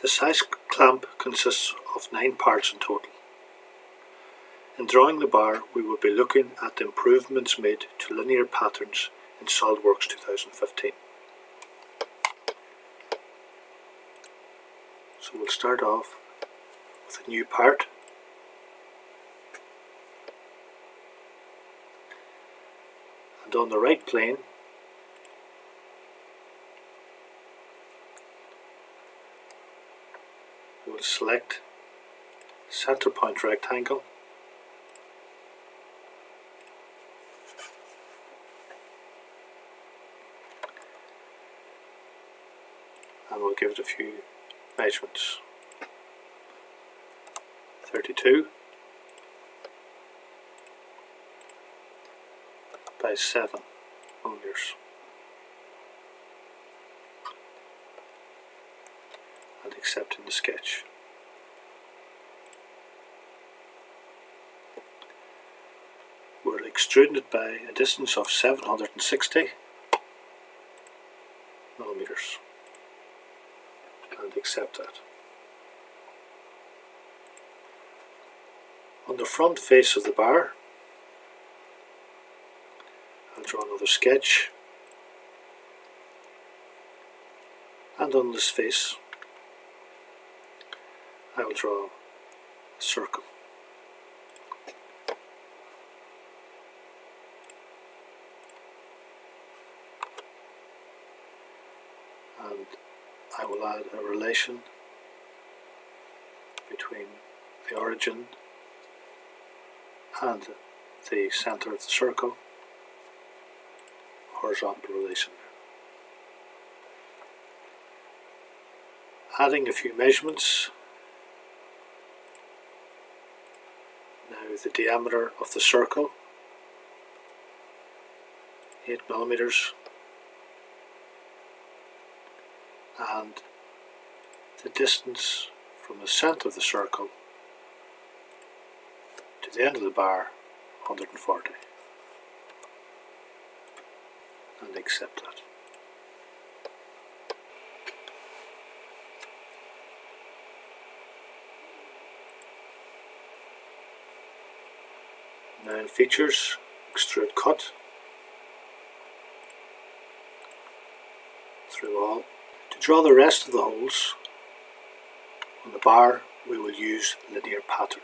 The Sash clamp consists of 9 parts in total. In drawing the bar, we will be looking at the improvements made to linear patterns in SOLIDWORKS 2015. So we'll start off with a new part. And on the right plane, we will select center point rectangle, and we'll give it a few measurements. 32 by 7 millimeters, and accepting the sketch. We're extruding it by a distance of 760 millimeters, and accept that. On the front face of the bar, I'll draw another sketch, and on this face I will draw a circle. And I will add a relation between the origin and the center of the circle, horizontal relation. Adding a few measurements. Now the diameter of the circle, 8 millimeters, and the distance from the center of the circle to the end of the bar, 140, and accept that. Now in features, extrude cut through all. To draw the rest of the holes on the bar, we will use linear pattern.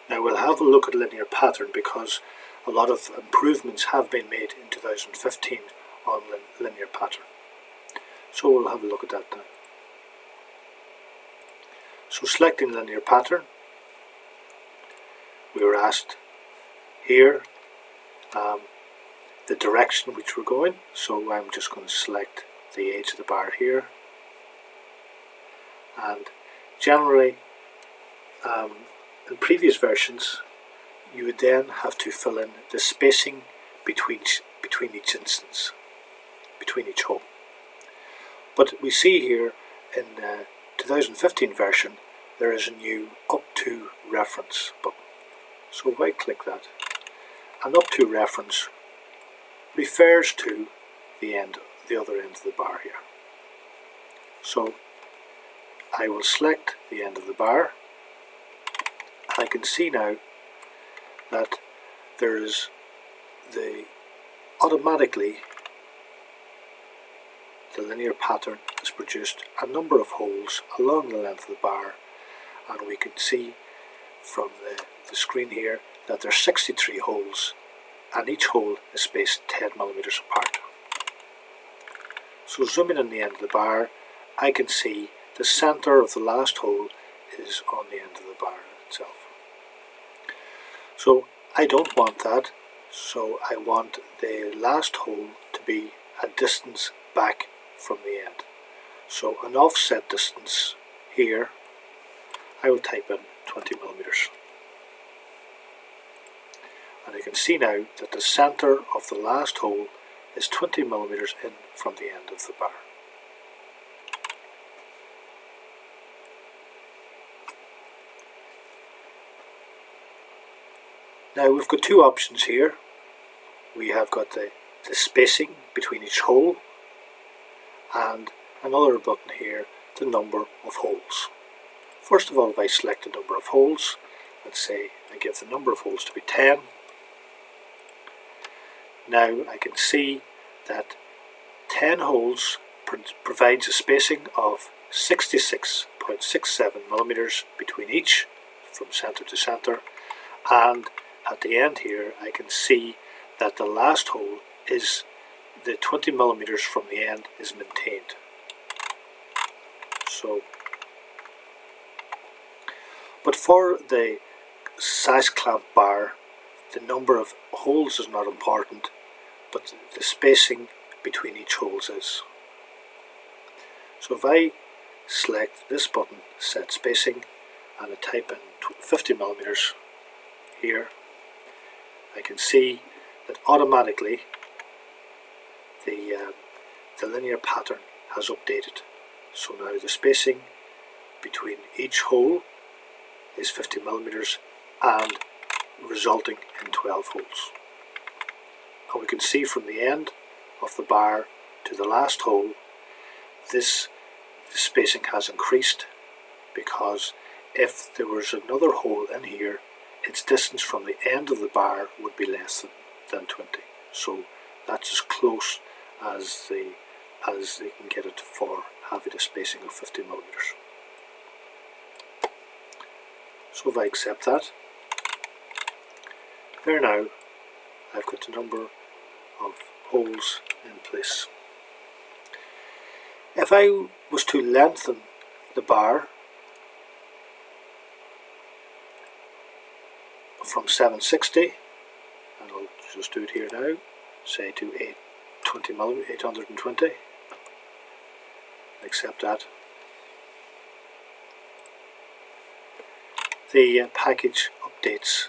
Now we'll have a look at linear pattern because a lot of improvements have been made in 2015 on linear pattern. So we'll have a look at that now. So selecting linear pattern, we were asked here the direction which we're going, so I'm just going to select the edge of the bar here, and generally in previous versions you would then have to fill in the spacing between each instance, between each hole. But we see here in the 2015 version there is a new up to reference button. So if I click that, an up to reference refers to the other end of the bar here. So I will select the end of the bar. I can see now that there is automatically the linear pattern has produced a number of holes along the length of the bar, and we can see from the screen here that there are 63 holes, and each hole is spaced 10 millimeters apart. So zooming in the end of the bar, I can see the center of the last hole is on the end of the bar itself. So I don't want that, so I want the last hole to be a distance back from the end. So an offset distance here, I will type in 20 millimeters. And you can see now that the center of the last hole is 20 millimeters in from the end of the bar. Now we've got two options here. We have got the spacing between each hole, and another button here the number of holes. First of all, if I select the number of holes, let's say I give the number of holes to be 10. Now I can see that 10 holes provides a spacing of 66.67 millimeters between each, from center to center, and at the end here I can see that the last hole is the 20 millimeters from the end is maintained. So, but for the Sash clamp bar, the number of holes is not important, but the spacing between each holes is. So if I select this button, set spacing, and I type in 50 millimeters here, I can see that automatically the linear pattern has updated. So now the spacing between each hole is 50 millimeters and resulting in 12 holes. And we can see from the end of the bar to the last hole, the spacing has increased, because if there was another hole in here, its distance from the end of the bar would be less than 20. So that's as close as they can get it for having a spacing of 50 millimeters. So if I accept that, there now I've got the number of holes in place. If I was to lengthen the bar from 760, and I'll just do it here now, say to 820, accept that, the package updates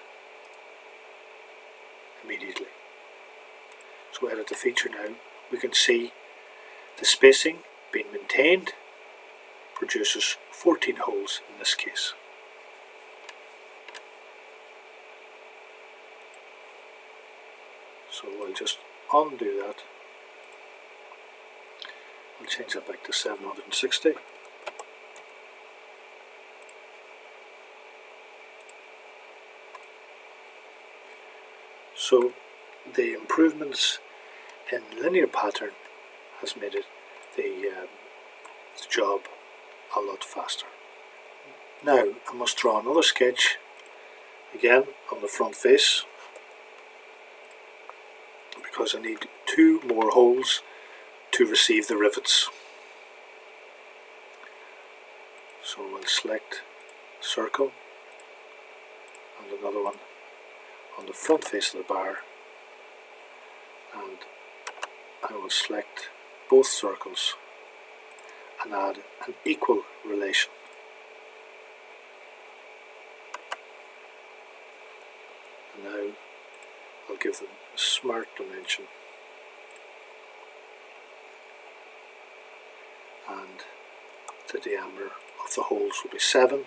immediately. So edit the feature now, we can see the spacing being maintained produces 14 holes in this case. So I'll just undo that. I'll change that back to 760. So the improvements in linear pattern has made it the job a lot faster. Now I must draw another sketch again on the front face, because I need 2 more holes to receive the rivets. So I'll select circle and another one on the front face of the bar, and I will select both circles and add an equal relation. And now I'll give them a smart dimension, and the diameter of the holes will be 7,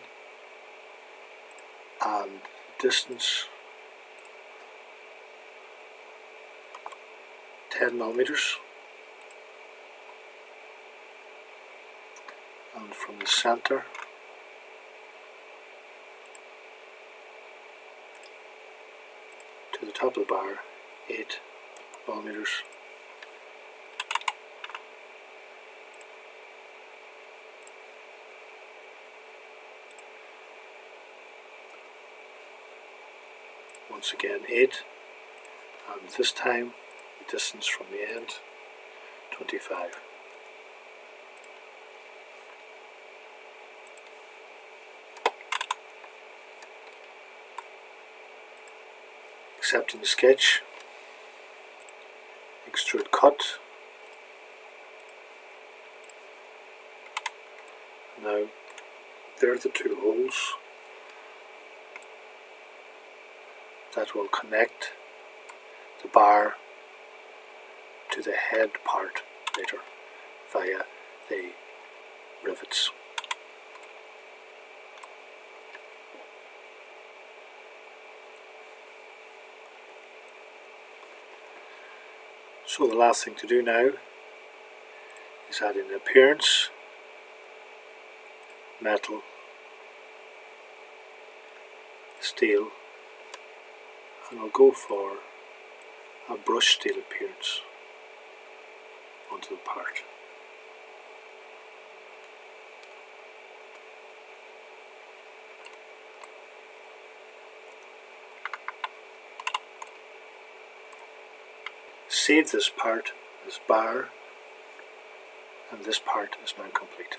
and the distance 10 millimeters, and from the center to the top of the bar 8 millimeters. Once again 8, and this time the distance from the end 25. Accepting the sketch, extrude cut. Now there are the 2 holes that will connect the bar to the head part later via the rivets. So the last thing to do now is add in appearance. metal, steel, and I'll go for a brush steel appearance onto the part. Save this part, this bar, and this part is now complete.